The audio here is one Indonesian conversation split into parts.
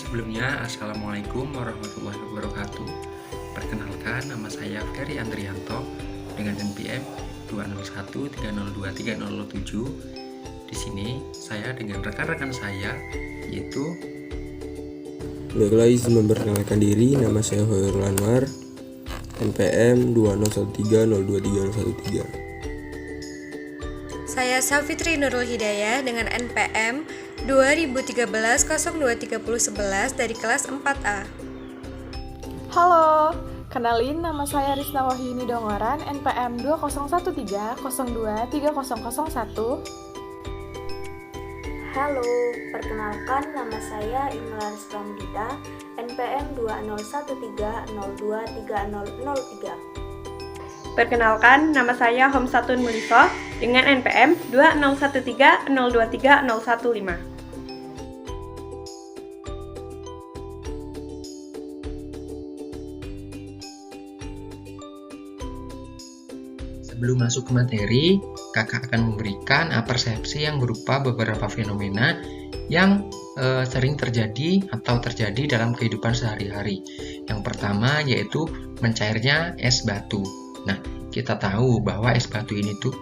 Sebelumnya, Assalamualaikum warahmatullahi wabarakatuh. Perkenalkan, nama saya Ferry Andrianto dengan NPM 201302307. Di sini saya dengan rekan-rekan saya, yaitu Baiklah, izin memperkenalkan diri. Nama saya Hoirul Anwar, NPM 201302313. Saya Safitri Nurul Hidayah dengan NPM 2013-023011 dari kelas 4A. Halo, kenalin nama saya Risna Wahyuni Dongoran, NPM 2013-023001. Halo, perkenalkan nama saya Imlaris Pramudita, NPM 2013-023003. Perkenalkan, nama saya Homsatun Muliso dengan NPM 2013-023015. sebelum masuk ke materi, kakak akan memberikan persepsi yang berupa beberapa fenomena yang sering terjadi atau terjadi dalam kehidupan sehari-hari. Yang pertama yaitu mencairnya es batu. Nah, kita tahu bahwa es batu ini tuh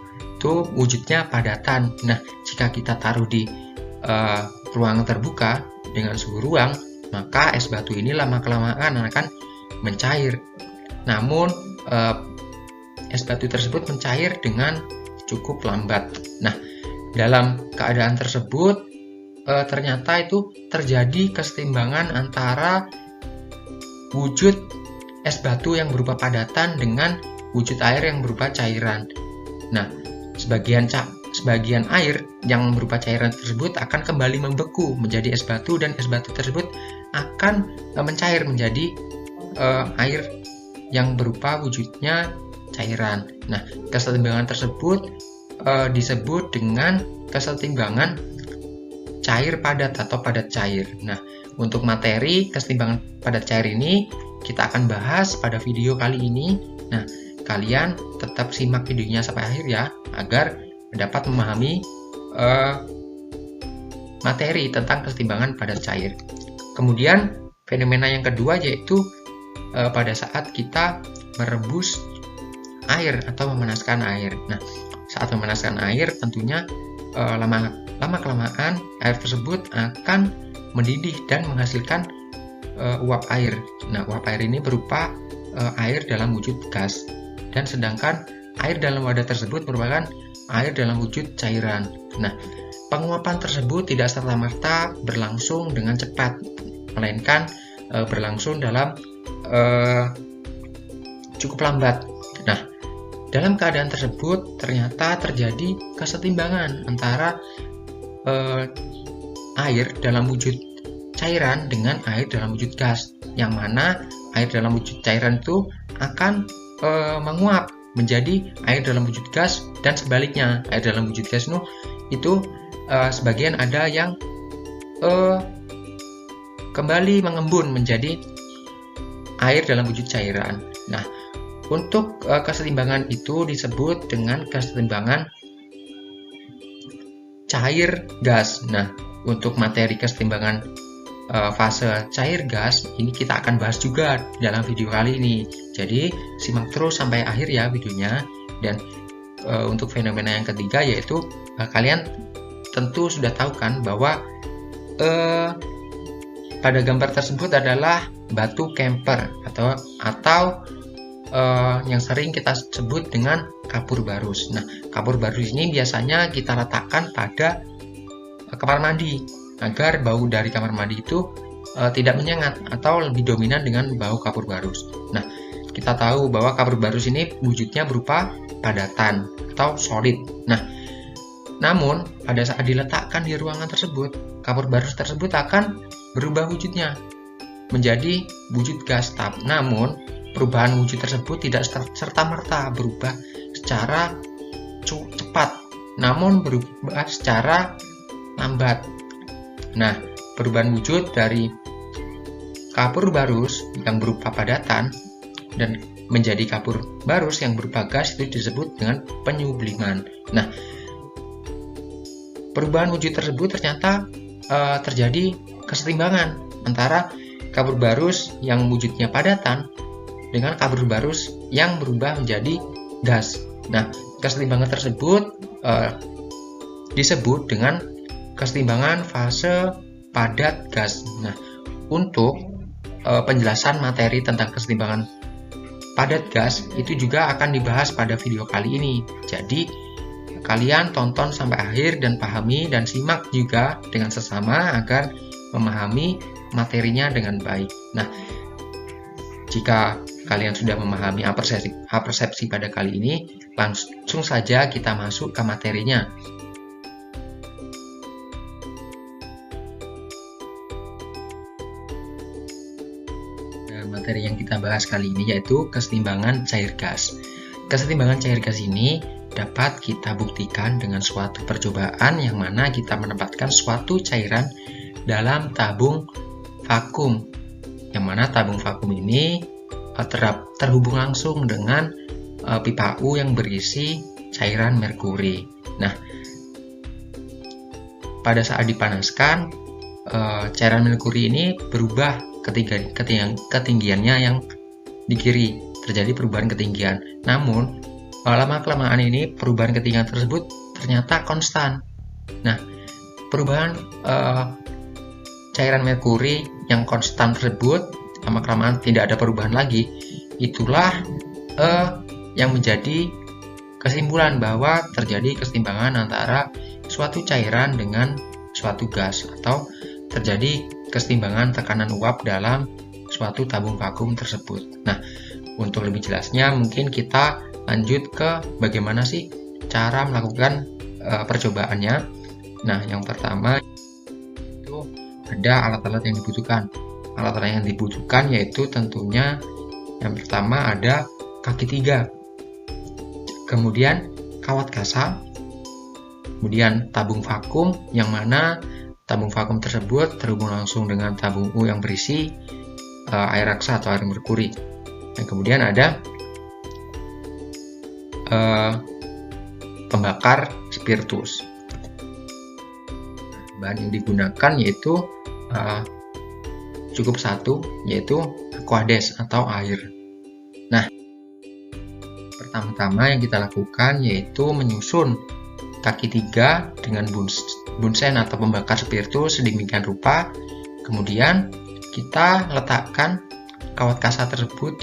wujudnya padatan. Nah, jika kita taruh di ruang terbuka dengan suhu ruang, maka es batu ini lama-kelamaan akan mencair. Namun, es batu tersebut mencair dengan cukup lambat. Nah, dalam keadaan tersebut, ternyata itu terjadi kesetimbangan antara wujud es batu yang berupa padatan dengan wujud air yang berupa cairan. Nah, sebagian air yang berupa cairan tersebut akan kembali membeku menjadi es batu, dan es batu tersebut akan mencair menjadi air yang berupa wujudnya cairan. Nah, kesetimbangan tersebut disebut dengan kesetimbangan cair padat atau padat cair. Nah, untuk materi kesetimbangan padat cair ini kita akan bahas pada video kali ini. Nah, kalian tetap simak videonya sampai akhir ya, agar dapat memahami materi tentang kesetimbangan padat cair. Kemudian fenomena yang kedua yaitu pada saat kita merebus air atau memanaskan air. Nah, saat memanaskan air tentunya lama-kelamaan air tersebut akan mendidih dan menghasilkan uap air. Nah, uap air ini berupa air dalam wujud gas, dan sedangkan air dalam wadah tersebut merupakan air dalam wujud cairan. Nah, penguapan tersebut tidak serta-merta berlangsung dengan cepat, melainkan berlangsung dalam cukup lambat. Nah, dalam keadaan tersebut ternyata terjadi kesetimbangan antara air dalam wujud cairan dengan air dalam wujud gas, yang mana air dalam wujud cairan itu akan menguap menjadi air dalam wujud gas, dan sebaliknya air dalam wujud gas itu sebagian ada yang kembali mengembun menjadi air dalam wujud cairan. Nah, untuk kesetimbangan itu disebut dengan kesetimbangan cair gas. Nah, untuk materi kesetimbangan fase cair gas ini kita akan bahas juga dalam video kali ini. Jadi simak terus sampai akhir ya videonya. Dan untuk fenomena yang ketiga yaitu kalian tentu sudah tahu kan bahwa pada gambar tersebut adalah batu kemper atau yang sering kita sebut dengan kapur barus. Nah, kapur barus ini biasanya kita letakkan pada kamar mandi agar bau dari kamar mandi itu tidak menyengat atau lebih dominan dengan bau kapur barus. Nah, kita tahu bahwa kapur barus ini wujudnya berupa padatan atau solid. Nah, namun pada saat diletakkan di ruangan tersebut, kapur barus tersebut akan berubah wujudnya menjadi wujud gas. Namun perubahan wujud tersebut tidak serta-merta berubah secara cepat, namun berubah secara lambat. Nah, perubahan wujud dari kapur barus yang berupa padatan dan menjadi kapur barus yang berupa gas itu disebut dengan penyubliman. Nah, perubahan wujud tersebut ternyata terjadi kesetimbangan antara kabut barus yang wujudnya padatan dengan kabut barus yang berubah menjadi gas. Nah, kesetimbangan tersebut disebut dengan kesetimbangan fase padat gas. Nah, untuk penjelasan materi tentang kesetimbangan padat gas itu juga akan dibahas pada video kali ini. Jadi, kalian tonton sampai akhir dan pahami dan simak juga dengan sesama agar memahami materinya dengan baik. Nah, jika kalian sudah memahami apersepsi pada kali ini, langsung saja kita masuk ke materinya. Materi yang kita bahas kali ini yaitu kesetimbangan cair gas. Kesetimbangan cair gas ini dapat kita buktikan dengan suatu percobaan yang mana kita menempatkan suatu cairan dalam tabung vakum, yang mana tabung vakum ini terhubung langsung dengan pipa U yang berisi cairan merkuri. Nah, pada saat dipanaskan, cairan merkuri ini berubah ketinggiannya yang di kiri, terjadi perubahan ketinggian. Namun, lama-kelamaan ini perubahan ketinggian tersebut ternyata konstan. Nah, perubahan cairan merkuri yang konstan tersebut lama-kelamaan tidak ada perubahan lagi. Itulah yang menjadi kesimpulan bahwa terjadi kesetimbangan antara suatu cairan dengan suatu gas, atau terjadi kesetimbangan tekanan uap dalam suatu tabung vakum tersebut. Nah, untuk lebih jelasnya mungkin kita lanjut ke bagaimana sih cara melakukan percobaannya. Nah, yang pertama itu ada alat-alat yang dibutuhkan. Alat-alat yang dibutuhkan yaitu tentunya yang pertama ada kaki 3, kemudian kawat kasa, kemudian tabung vakum yang mana tabung vakum tersebut terhubung langsung dengan tabung U yang berisi air raksa atau air merkuri. Dan kemudian ada pembakar spiritus. Bahan yang digunakan yaitu cukup satu, yaitu aquades atau air. Nah, pertama-tama yang kita lakukan yaitu menyusun kaki 3 dengan bunsen atau pembakar spiritus sedemikian rupa. Kemudian kita letakkan kawat kasa tersebut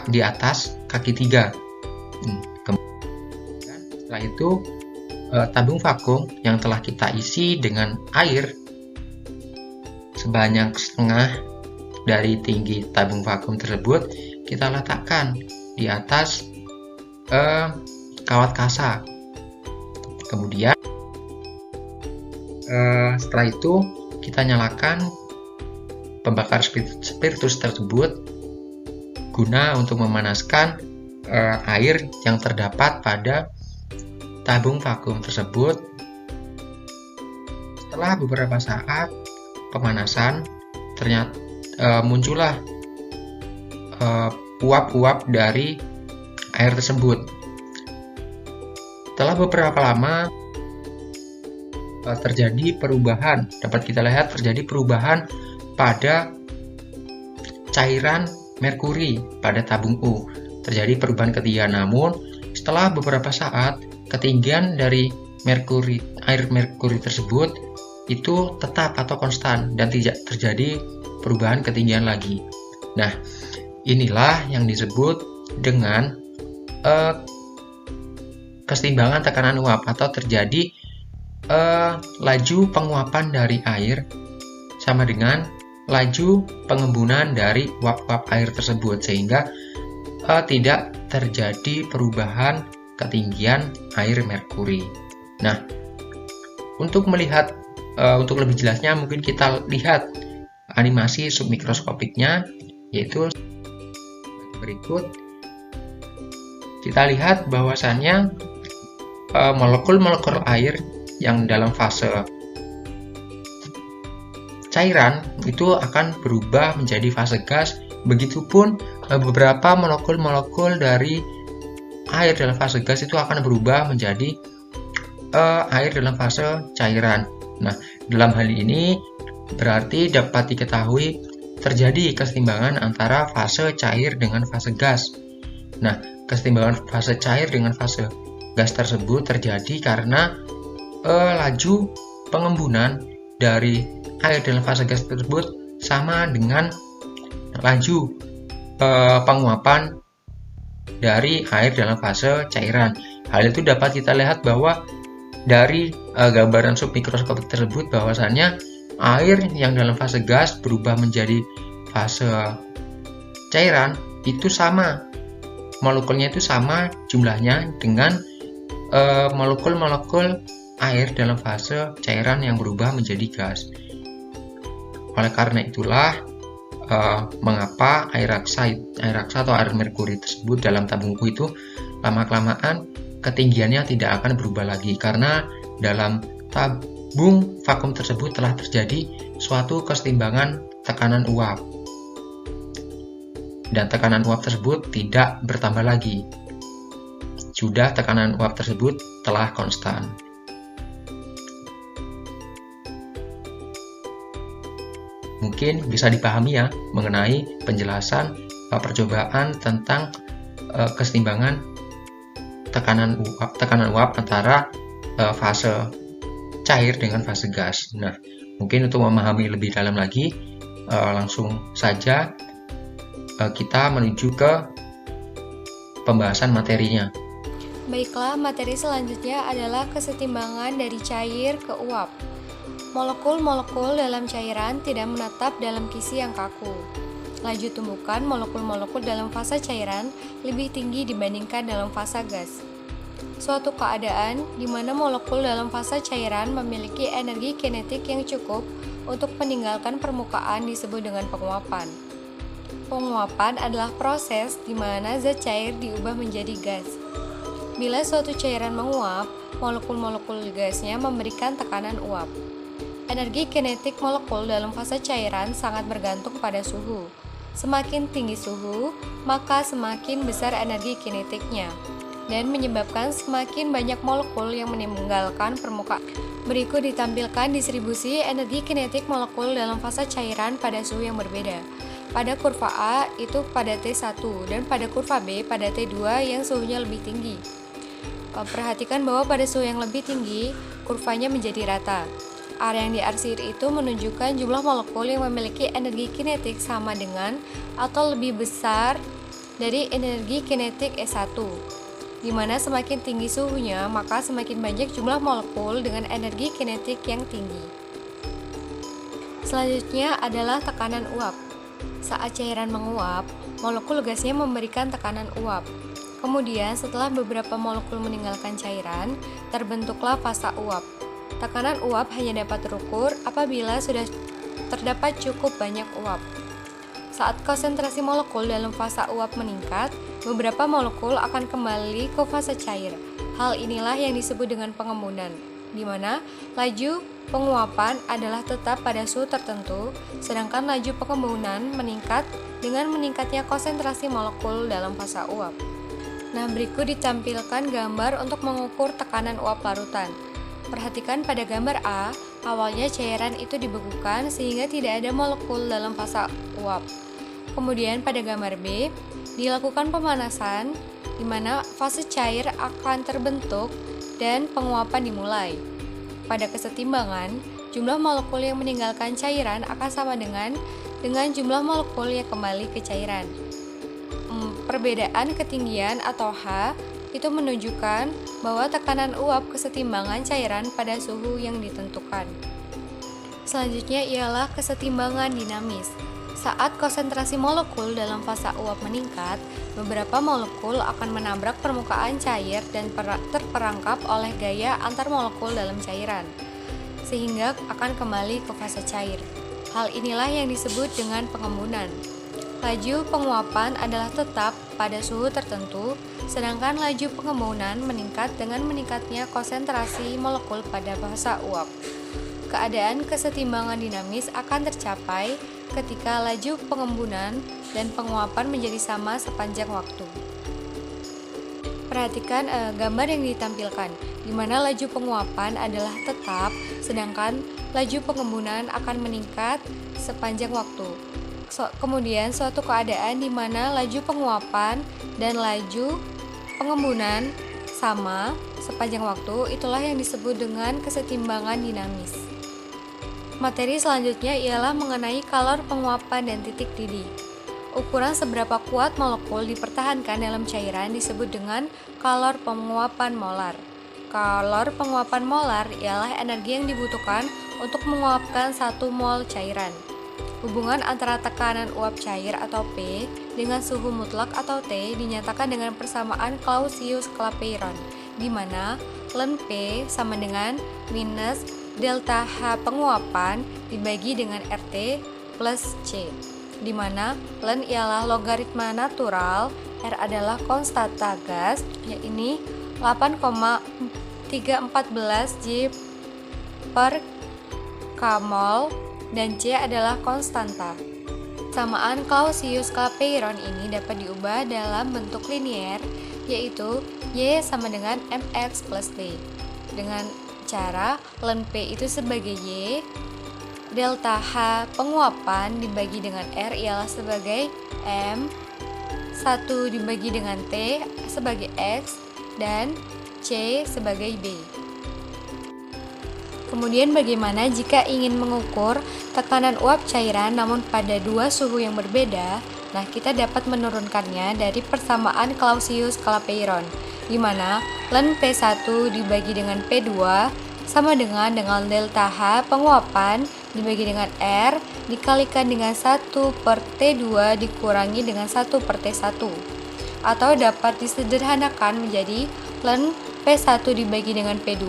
di atas kaki 3. Kemudian setelah itu tabung vakum yang telah kita isi dengan air sebanyak setengah dari tinggi tabung vakum tersebut kita letakkan di atas kawat kasa. Kemudian setelah itu kita nyalakan pembakar spiritus tersebut guna untuk memanaskan air yang terdapat pada tabung vakum tersebut. Setelah beberapa saat pemanasan, ternyata muncullah uap-uap dari air tersebut. Setelah beberapa lama terjadi perubahan, dapat kita lihat terjadi perubahan pada cairan merkuri pada tabung U. Terjadi perubahan ketinggian, namun setelah beberapa saat ketinggian dari air merkuri tersebut itu tetap atau konstan dan tidak terjadi perubahan ketinggian lagi. Nah, inilah yang disebut dengan kesetimbangan tekanan uap, atau terjadi laju penguapan dari air sama dengan laju pengembunan dari uap-uap air tersebut, sehingga tidak terjadi perubahan ketinggian air merkuri. Nah, untuk melihat untuk lebih jelasnya mungkin kita lihat animasi submikroskopiknya, yaitu berikut. Kita lihat bahwasannya molekul-molekul air yang dalam fase cairan itu akan berubah menjadi fase gas. Begitupun beberapa molekul-molekul dari air dalam fase gas itu akan berubah menjadi air dalam fase cairan. Nah, Dalam hal ini berarti dapat diketahui terjadi kesetimbangan antara fase cair dengan fase gas. Nah, kesetimbangan fase cair dengan fase gas tersebut terjadi karena laju pengembunan dari air dalam fase gas tersebut sama dengan laju penguapan dari air dalam fase cairan. Hal itu dapat kita lihat bahwa dari gambaran submikroskopik tersebut bahwasannya air yang dalam fase gas berubah menjadi fase cairan itu sama, molekulnya itu sama jumlahnya dengan molekul-molekul air dalam fase cairan yang berubah menjadi gas. Oleh karena itulah mengapa air raksa atau air merkuri tersebut dalam tabungku itu lama-kelamaan ketinggiannya tidak akan berubah lagi, karena dalam tabung vakum tersebut telah terjadi suatu kesetimbangan tekanan uap, dan tekanan uap tersebut tidak bertambah lagi. Sudah tekanan uap tersebut telah konstan. Mungkin bisa dipahami ya mengenai penjelasan percobaan tentang kesetimbangan tekanan uap antara fase cair dengan fase gas. Nah, mungkin untuk memahami lebih dalam lagi, langsung saja kita menuju ke pembahasan materinya. Baiklah, materi selanjutnya adalah kesetimbangan dari cair ke uap. Molekul-molekul dalam cairan tidak menetap dalam kisi yang kaku. Laju tumbukan molekul-molekul dalam fase cairan lebih tinggi dibandingkan dalam fase gas. Suatu keadaan di mana molekul dalam fase cairan memiliki energi kinetik yang cukup untuk meninggalkan permukaan disebut dengan penguapan. Penguapan adalah proses di mana zat cair diubah menjadi gas. Bila suatu cairan menguap, molekul-molekul gasnya memberikan tekanan uap. Energi kinetik molekul dalam fase cairan sangat bergantung pada suhu. Semakin tinggi suhu, maka semakin besar energi kinetiknya, dan menyebabkan semakin banyak molekul yang meninggalkan permukaan. Berikut ditampilkan distribusi energi kinetik molekul dalam fase cairan pada suhu yang berbeda. Pada kurva A itu pada T1 dan pada kurva B pada T2 yang suhunya lebih tinggi. Perhatikan bahwa pada suhu yang lebih tinggi, kurvanya menjadi rata. Area yang diarsir itu menunjukkan jumlah molekul yang memiliki energi kinetik sama dengan atau lebih besar dari energi kinetik E1. Di mana semakin tinggi suhunya, maka semakin banyak jumlah molekul dengan energi kinetik yang tinggi. Selanjutnya adalah tekanan uap. Saat cairan menguap, molekul gasnya memberikan tekanan uap. Kemudian setelah beberapa molekul meninggalkan cairan, terbentuklah fasa uap. Tekanan uap hanya dapat terukur apabila sudah terdapat cukup banyak uap. Saat konsentrasi molekul dalam fasa uap meningkat, beberapa molekul akan kembali ke fase cair. Hal inilah yang disebut dengan pengembunan, di mana laju penguapan adalah tetap pada suhu tertentu, sedangkan laju pengembunan meningkat dengan meningkatnya konsentrasi molekul dalam fasa uap. Nah, berikut ditampilkan gambar untuk mengukur tekanan uap larutan. Perhatikan pada gambar A, awalnya cairan itu dibekukan sehingga tidak ada molekul dalam fase uap. Kemudian pada gambar B, dilakukan pemanasan di mana fase cair akan terbentuk dan penguapan dimulai. Pada kesetimbangan, jumlah molekul yang meninggalkan cairan akan sama dengan jumlah molekul yang kembali ke cairan. Perbedaan ketinggian atau H itu menunjukkan bahwa tekanan uap kesetimbangan cairan pada suhu yang ditentukan. Selanjutnya ialah kesetimbangan dinamis. Saat konsentrasi molekul dalam fase uap meningkat, beberapa molekul akan menabrak permukaan cair dan terperangkap oleh gaya antar molekul dalam cairan, sehingga akan kembali ke fase cair. Hal inilah yang disebut dengan pengembunan. Laju penguapan adalah tetap pada suhu tertentu, sedangkan laju pengembunan meningkat dengan meningkatnya konsentrasi molekul pada fase uap. Keadaan kesetimbangan dinamis akan tercapai ketika laju pengembunan dan penguapan menjadi sama sepanjang waktu. Perhatikan gambar yang ditampilkan, di mana laju penguapan adalah tetap, sedangkan laju pengembunan akan meningkat sepanjang waktu. Kemudian suatu keadaan di mana laju penguapan dan laju pengembunan sama sepanjang waktu, itulah yang disebut dengan kesetimbangan dinamis. Materi selanjutnya ialah mengenai kalor penguapan dan titik didih. Ukuran seberapa kuat molekul dipertahankan dalam cairan disebut dengan kalor penguapan molar. Kalor penguapan molar ialah energi yang dibutuhkan untuk menguapkan 1 mol cairan. Hubungan antara tekanan uap cair atau P dengan suhu mutlak atau T dinyatakan dengan persamaan Clausius-Clapeyron, di mana ln P sama dengan minus delta H penguapan dibagi dengan RT plus C, di mana ln ialah logaritma natural, R adalah konstanta gas, yaitu 8,314 J per kmol, dan C adalah konstanta. Samaan Clausius-Clapeyron ini dapat diubah dalam bentuk linier, yaitu Y sama dengan mx plus B. Dengan cara ln P itu sebagai Y, delta H penguapan dibagi dengan R ialah sebagai M, 1 dibagi dengan T sebagai X, dan C sebagai B. Kemudian bagaimana jika ingin mengukur tekanan uap cairan namun pada 2 suhu yang berbeda? Nah, kita dapat menurunkannya dari persamaan Clausius-Clapeyron, di mana ln P1 dibagi dengan P2 sama dengan delta H penguapan dibagi dengan R dikalikan dengan 1 per T2 dikurangi dengan 1 per T1. Atau dapat disederhanakan menjadi ln P1 dibagi dengan P2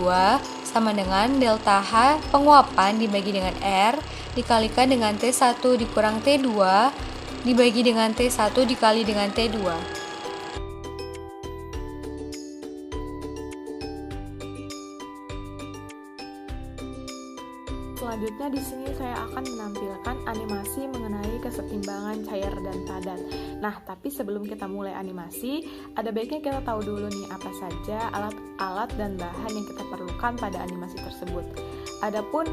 sama dengan delta H penguapan dibagi dengan R dikalikan dengan T1 dikurang T2 dibagi dengan T1 dikali dengan T2. Selanjutnya di sini saya akan menampilkan animasi mengenai kesetimbangan cair dan padat. Nah, tapi sebelum kita mulai animasi, ada baiknya kita tahu dulu nih apa saja alat-alat dan bahan yang kita perlukan pada animasi tersebut. Adapun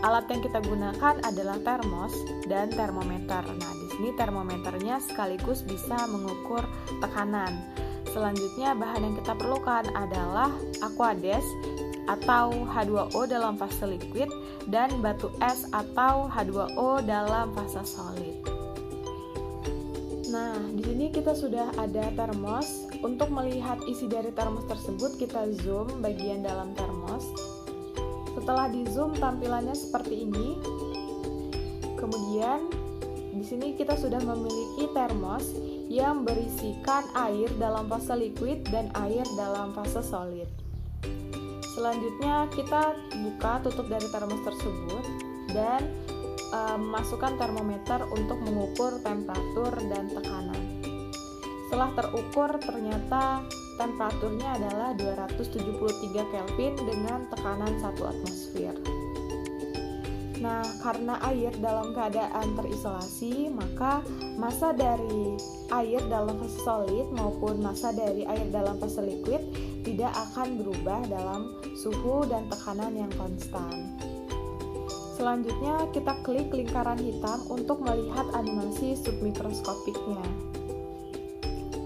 alat yang kita gunakan adalah termos dan termometer. Nah, di sini termometernya sekaligus bisa mengukur tekanan. Selanjutnya bahan yang kita perlukan adalah aqueous atau H2O dalam fase liquid dan batu es atau H2O dalam fase solid. Nah, di sini kita sudah ada termos. Untuk melihat isi dari termos tersebut, kita zoom bagian dalam termos. Setelah di zoom, tampilannya seperti ini. Kemudian di sini kita sudah memiliki termos yang berisikan air dalam fase liquid dan air dalam fase solid. Selanjutnya kita buka tutup dari termos tersebut dan masukkan termometer untuk mengukur temperatur dan tekanan. Setelah terukur, ternyata temperaturnya adalah 273 Kelvin dengan tekanan 1 atmosfer. Nah, karena air dalam keadaan terisolasi, maka massa dari air dalam fase solid maupun massa dari air dalam fase liquid tidak akan berubah dalam suhu dan tekanan yang konstan. Selanjutnya, kita klik lingkaran hitam untuk melihat animasi submikroskopiknya.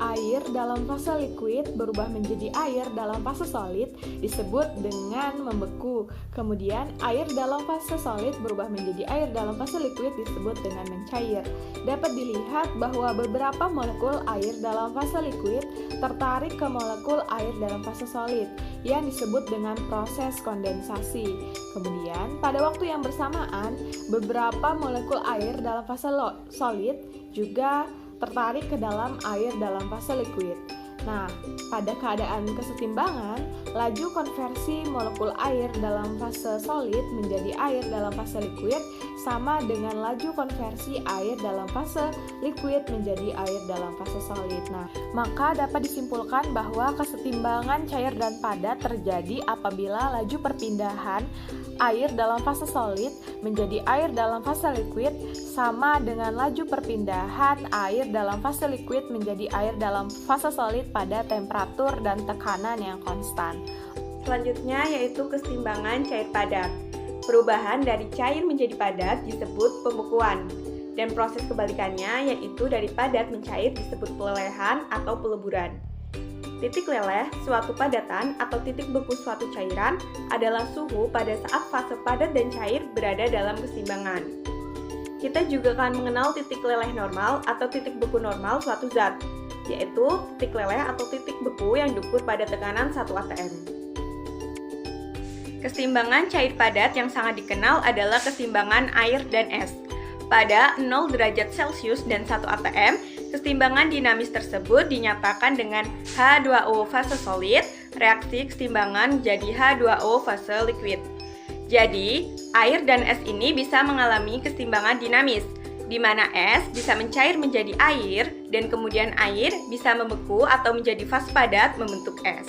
Air dalam fase liquid berubah menjadi air dalam fase solid disebut dengan membeku. Kemudian air dalam fase solid berubah menjadi air dalam fase liquid disebut dengan mencair. Dapat dilihat bahwa beberapa molekul air dalam fase liquid tertarik ke molekul air dalam fase solid yang disebut dengan proses kondensasi. Kemudian pada waktu yang bersamaan beberapa molekul air dalam fase solid juga tertarik ke dalam air dalam fase liquid. Nah, pada keadaan kesetimbangan, laju konversi molekul air dalam fase solid menjadi air dalam fase liquid sama dengan laju konversi air dalam fase liquid menjadi air dalam fase solid. Nah, maka dapat disimpulkan bahwa kesetimbangan cair dan padat terjadi apabila laju perpindahan air dalam fase solid menjadi air dalam fase liquid sama dengan laju perpindahan air dalam fase liquid menjadi air dalam fase solid pada temperatur dan tekanan yang konstan. Selanjutnya yaitu kesetimbangan cair padat. Perubahan dari cair menjadi padat disebut pembekuan, dan proses kebalikannya yaitu dari padat mencair disebut pelelehan atau peleburan. Titik leleh, suatu padatan atau titik beku suatu cairan adalah suhu pada saat fase padat dan cair berada dalam keseimbangan. Kita juga akan mengenal titik leleh normal atau titik beku normal suatu zat, yaitu titik leleh atau titik beku yang diukur pada tekanan 1 atm. Keseimbangan cair padat yang sangat dikenal adalah keseimbangan air dan es. Pada 0 derajat Celcius dan 1 atm, keseimbangan dinamis tersebut dinyatakan dengan H2O fase solid, reaksi keseimbangan menjadi H2O fase liquid. Jadi, air dan es ini bisa mengalami keseimbangan dinamis, di mana es bisa mencair menjadi air dan kemudian air bisa membeku atau menjadi fase padat membentuk es.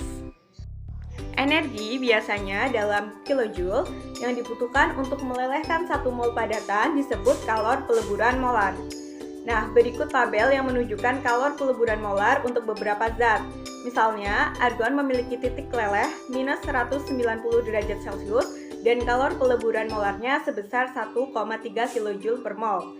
Energi biasanya dalam kilojoule yang dibutuhkan untuk melelehkan 1 mol padatan disebut kalor peleburan molar. Nah, berikut tabel yang menunjukkan kalor peleburan molar untuk beberapa zat. Misalnya, argon memiliki titik leleh minus 190 derajat Celcius dan kalor peleburan molarnya sebesar 1,3 kJ per mol.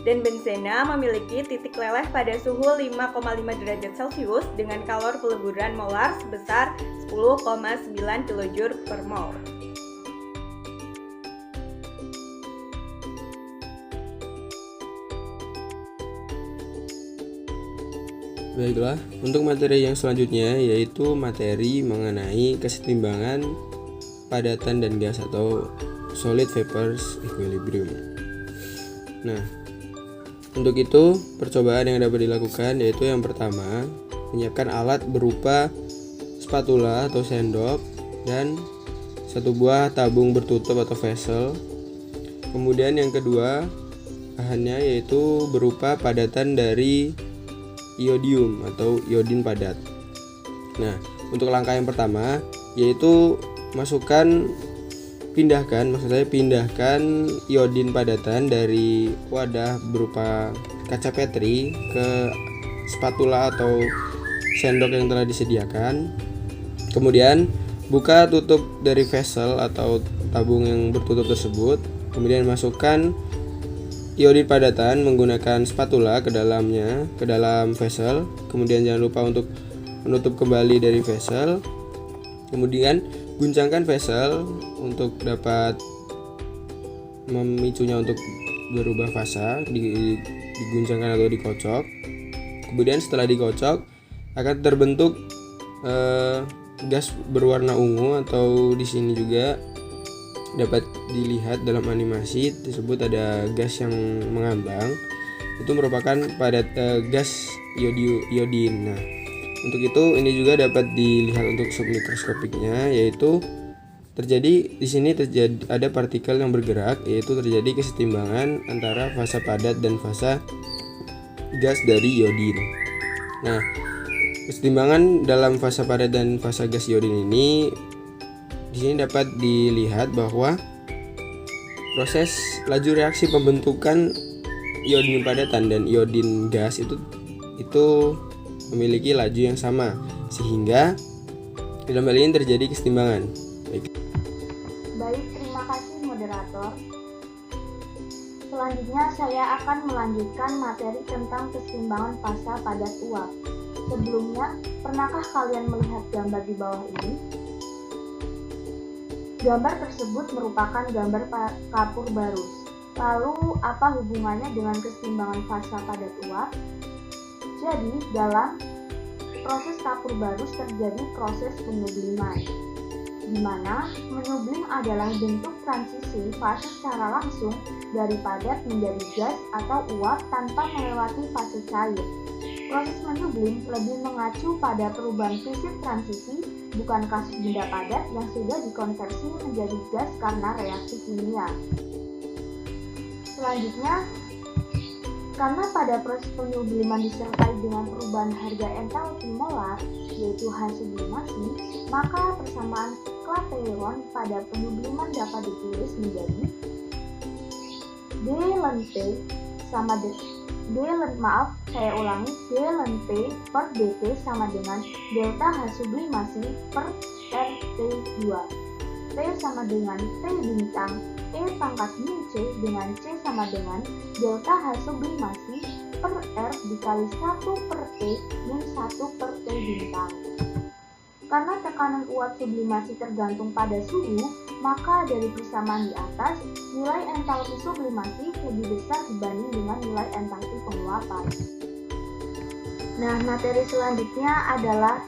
Dan benzena memiliki titik leleh pada suhu 5,5 derajat Celcius dengan kalor peleburan molar sebesar 10,9 kJ per mol. Baiklah, untuk materi yang selanjutnya yaitu materi mengenai kesetimbangan padatan dan gas atau solid vapors equilibrium. Nah, untuk itu percobaan yang dapat dilakukan yaitu yang pertama, menyiapkan alat berupa spatula atau sendok dan 1 buah tabung bertutup atau vessel. Kemudian yang kedua, bahannya yaitu berupa padatan dari iodium atau iodin padat. Nah, untuk langkah yang pertama yaitu pindahkan iodin padatan dari wadah berupa kaca petri ke spatula atau sendok yang telah disediakan. Kemudian buka tutup dari vessel atau tabung yang bertutup tersebut. Kemudian masukkan iodin padatan menggunakan spatula ke dalam vessel. Kemudian jangan lupa untuk menutup kembali dari vessel. Kemudian guncangkan vessel untuk dapat memicunya untuk berubah fasa, diguncangkan atau dikocok. Kemudian setelah dikocok akan terbentuk gas berwarna ungu, atau di sini juga dapat dilihat dalam animasi tersebut ada gas yang mengambang. Itu merupakan gas iodin. Nah, untuk itu ini juga dapat dilihat untuk submikroskopiknya, yaitu di sini terjadi ada partikel yang bergerak, yaitu terjadi kesetimbangan antara fasa padat dan fasa gas dari iodin. Nah, kesetimbangan dalam fasa padat dan fasa gas iodin ini di sini dapat dilihat bahwa proses laju reaksi pembentukan iodin padatan dan iodin gas itu memiliki laju yang sama, sehingga dalam hal ini terjadi kesetimbangan. Baik, terima kasih moderator. Selanjutnya saya akan melanjutkan materi tentang keseimbangan fasa padat uap. Sebelumnya, pernahkah kalian melihat gambar di bawah ini? Gambar tersebut merupakan gambar kapur barus. Lalu, apa hubungannya dengan keseimbangan fasa padat uap? Jadi, dalam proses kapur barus terjadi proses penyubliman, di mana menyublim adalah bentuk transisi fase secara langsung dari padat menjadi gas atau uap tanpa melewati fase cair. Proses menyublim lebih mengacu pada perubahan fisik transisi, bukan kasus benda padat yang sudah dikonversi menjadi gas karena reaksi kimia. Selanjutnya, karena pada proses penyubliman disertai dengan perubahan harga entalpi molar, yaitu H sublimasi, maka persamaan Clapeyron pada penyubliman dapat ditulis menjadi D ln P sama D ln P per dt sama dengan delta H sublimasi per RT2. P sama dengan T bintang E pangkat min C dengan C sama dengan delta H sublimasi per R dikali 1 per T min 1 per T bintang. Karena tekanan uap sublimasi tergantung pada suhu, maka dari persamaan di atas, nilai entalpi sublimasi lebih besar dibanding dengan nilai entalpi penguapan. Nah, materi selanjutnya adalah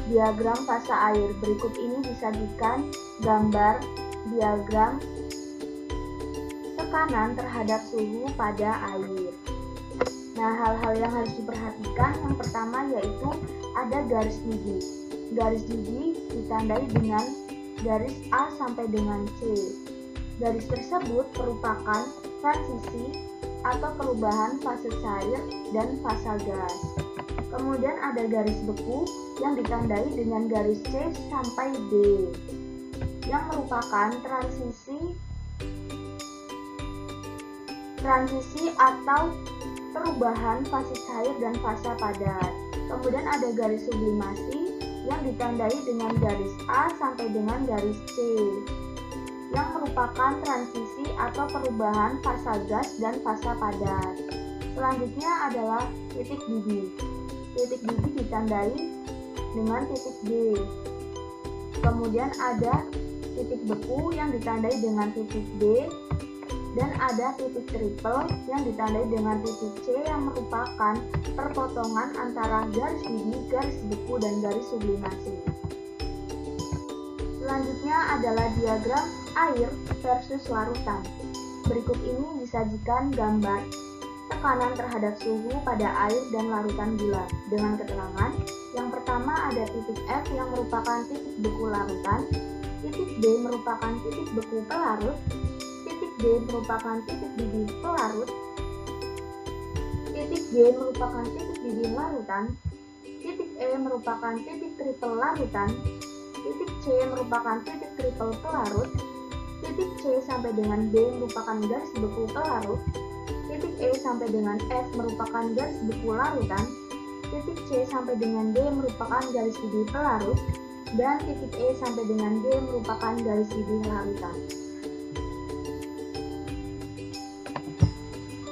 diagram fasa air. Berikut ini disajikan gambar diagram tekanan terhadap suhu pada air. Nah, hal-hal yang harus diperhatikan yang pertama yaitu ada garis gigi. Garis gigi ditandai dengan garis A sampai dengan C. Garis tersebut merupakan transisi atau perubahan fase cair dan fase gas. Kemudian ada garis beku yang ditandai dengan garis C sampai D, yang merupakan transisi atau perubahan fase cair dan fase padat. Kemudian ada garis sublimasi yang ditandai dengan garis A sampai dengan garis C, yang merupakan transisi atau perubahan fase gas dan fase padat. Selanjutnya adalah titik didih. Titik didih ditandai dengan titik D. Kemudian ada titik beku yang ditandai dengan titik D, dan ada titik triple yang ditandai dengan titik C yang merupakan perpotongan antara garis didih, garis beku, dan garis sublimasi. Selanjutnya adalah diagram air versus larutan. Berikut ini disajikan gambar tekanan terhadap suhu pada air dan larutan gula dengan keterangan yang pertama ada titik F yang merupakan titik beku larutan, titik B merupakan titik beku pelarut, titik D merupakan titik didih pelarut, titik G merupakan titik didih larutan, titik E merupakan titik triple larutan, titik C merupakan titik triple pelarut, titik C sampai dengan D merupakan garis beku pelarut, titik E sampai dengan F merupakan garis beku larutan, titik C sampai dengan D merupakan garis didih pelarut, dan titik E sampai dengan D merupakan garis didih larutan.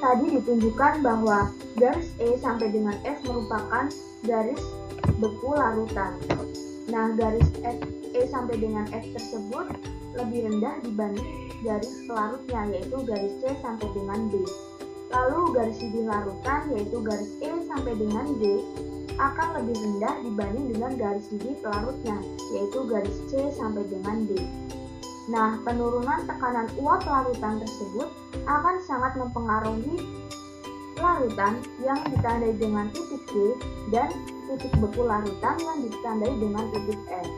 Tadi ditunjukkan bahwa garis E sampai dengan F merupakan garis beku larutan. Nah, garis E sampai dengan F tersebut lebih rendah dibanding garis pelarutnya, yaitu garis C sampai dengan D. Lalu garis didih larutan, yaitu garis E sampai dengan D, akan lebih rendah dibanding dengan garis didih pelarutnya, yaitu garis C sampai dengan D. Nah, penurunan tekanan uap larutan tersebut akan sangat mempengaruhi larutan yang ditandai dengan titik G dan titik beku larutan yang ditandai dengan titik F.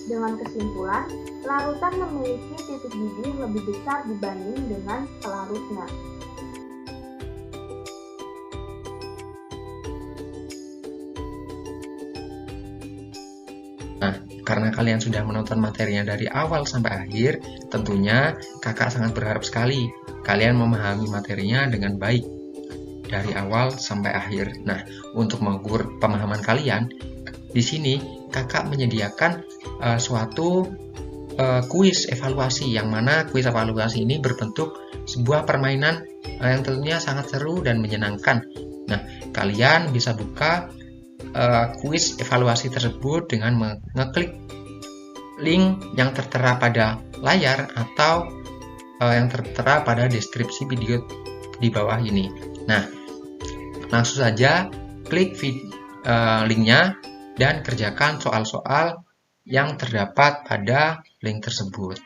Dengan kesimpulan, larutan memiliki titik didih lebih besar dibanding dengan pelarutnya. Nah, karena kalian sudah menonton materinya dari awal sampai akhir, tentunya kakak sangat berharap sekali kalian memahami materinya dengan baik dari awal sampai akhir. Nah, untuk mengukur pemahaman kalian, di sini kakak menyediakan suatu kuis evaluasi, yang mana kuis evaluasi ini berbentuk sebuah permainan yang tentunya sangat seru dan menyenangkan. Nah, kalian bisa buka kuis evaluasi tersebut dengan mengeklik link yang tertera pada layar atau yang tertera pada deskripsi video di bawah ini. Nah, langsung saja klik linknya dan kerjakan soal-soal yang terdapat pada link tersebut.